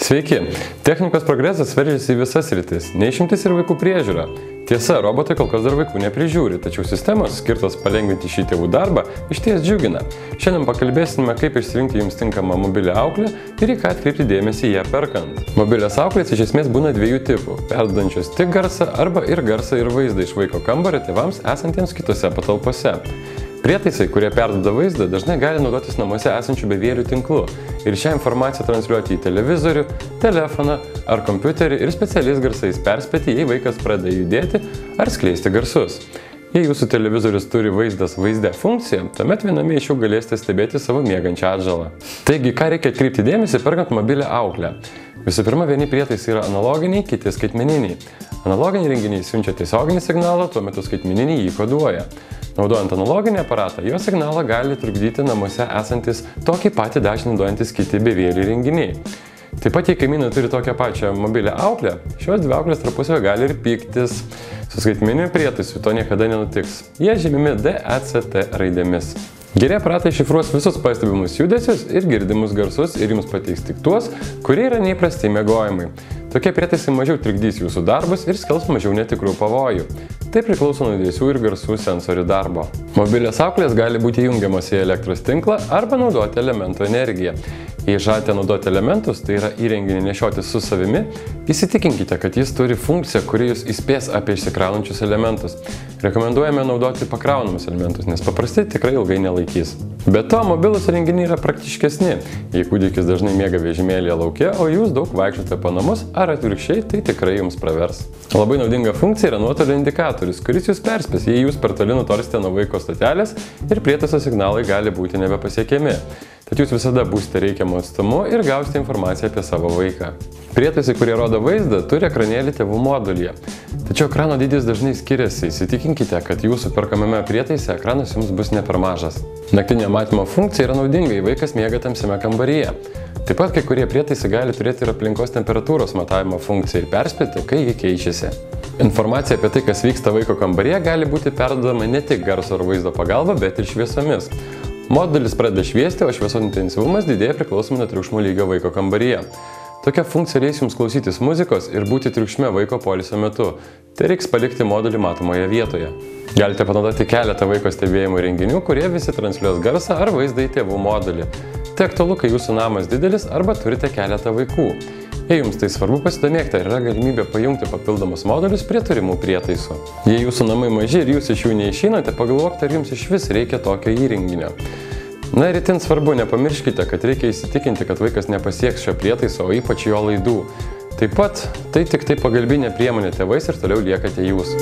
Sveiki! Technikos progresas veržiasi į visas sritis, neišimtis ir vaikų priežiūra. Tiesa, robotai kol kas dar vaikų neprižiūri, tačiau sistemos, skirtos palengvinti šį tėvų darbą, išties džiugina. Šiandien pakalbėsime, kaip išsirinkti jums tinkamą mobilią auklę ir į ką atkreipti dėmesį ją perkant. Mobilios auklės iš esmės būna dviejų tipų – perduodančios tik garsą arba ir garsą ir vaizdą iš vaiko kambario tėvams esantiems kitose patalpose. Prietaisai, kurie perduoda vaizdą, dažnai gali naudotis namuose esančių bevielių tinklų ir šią informaciją transliuoti į televizorių, telefoną ar kompiuterį ir specialiais garsais perspėti, jei vaikas pradeda judėti ar skleisti garsus. Jei jūsų televizorius turi vaizdas vaizde funkciją, tuomet viename iš jų galėsite stebėti savo miegančią atžalą. Taigi, ką reikia atkreipti dėmesį perkant mobilią auklę? Visų pirma, vieni prietaisai yra analoginiai, kiti skaitmeniniai. Analoginiai renginiai siunčia tiesioginį signalą, tuo metu skaitmeniniai jį koduoja. Naudojant analoginį aparatą, jo signalą gali trukdyti namuose esantis tokį patį dažnį naudojantis kiti bevieliai renginiai. Taip pat, jei kaimynai turi tokią pačią mobilią auklę, šios dvi auklės tarpusavio gali ir pyktis. Su skaitmeniniu prietaisu to niekada nenutiks. Jie žymimi DECT raidėmis. Geri aparatai šifruos visus pastebimus judesius ir girdimus garsus ir jums pateiks tik tuos, kurie yra neįprasti miegojimai. Tokie prietaisai mažiau trikdys jūsų darbus ir skelbs mažiau netikrų pavojų. Tai priklauso nuo judesių ir garsų sensorių darbo. Mobilios auklės gali būti jungiamos į elektros tinklą arba naudoti elementų energiją. Jei žadate naudoti elementus, tai yra įrenginį nešiotis su savimi, įsitikinkite, kad jis turi funkciją, kuri jūs įspės apie išsikraunančius elementus. Rekomenduojame naudoti pakraunamus elementus, nes paprasti tikrai ilgai nelaikys. Be to, mobilūs įrenginiai yra praktiškesni. Jei kūdikis dažnai miega vežimėlyje lauke, o jūs daug vaikštote po namus ar atvirkščiai, tai tikrai jums pravers. Labai naudinga funkcija yra nuotolio indikatorius, kuris jūs perspės, jei jūs per toli nutolsite nuo vaiko stotelės ir prietaiso signalai gali būti nebepasiekiami. Tad jūs visada būsite reikiamu atstumu ir gausite informaciją apie savo vaiką. Prietaisai, kurie rodo vaizdą, turi ekranėlį tėvų modulyje. Tačiau ekrano dydis dažnai skiriasi, įsitikinkite, kad jūsų perkamame prietaise ekranas jums bus ne per mažas. Naktinio matymo funkcija yra naudinga, jei vaikas miega tamsiame kambaryje. Taip pat kai kurie prietaisai gali turėti ir aplinkos temperatūros matavimo funkciją ir perspėti, kai ji keičiasi. Informacija apie tai, kas vyksta vaiko kambaryje, gali būti perduodama ne tik garso ar vaizdo pagalba, bet ir šviesomis. Modulis pradeda šviesti, o šviesos intensyvumas didėja priklausomai nuo triukšmo lygio vaiko kambaryje. Tokia funkcija leis jums klausytis muzikos ir būti triukšme vaiko poilsio metu. Tai reiks palikti modulį matomoje vietoje. Galite panaudoti keletą vaiko stebėjimo įrenginių, kurie visi transliuos garsą ar vaizdą į tėvų modulį. Tai aktualu, kai jūsų namas didelis arba turite keletą vaikų. Jei jums tai svarbu, pasidomėkite, ar yra galimybė pajungti papildomus modulius prie turimų prietaisų. Jei jūsų namai maži ir jūs iš jų neišeinate, pagalvokite, ar jums iš vis reikia tokio įrenginio. Na ir itin svarbu, nepamirškite, kad reikia įsitikinti, kad vaikas nepasieks šio prietaiso, o ypač jo laidų. Taip pat, tai tik pagalbinė priemonė tėvais ir toliau liekate jūs.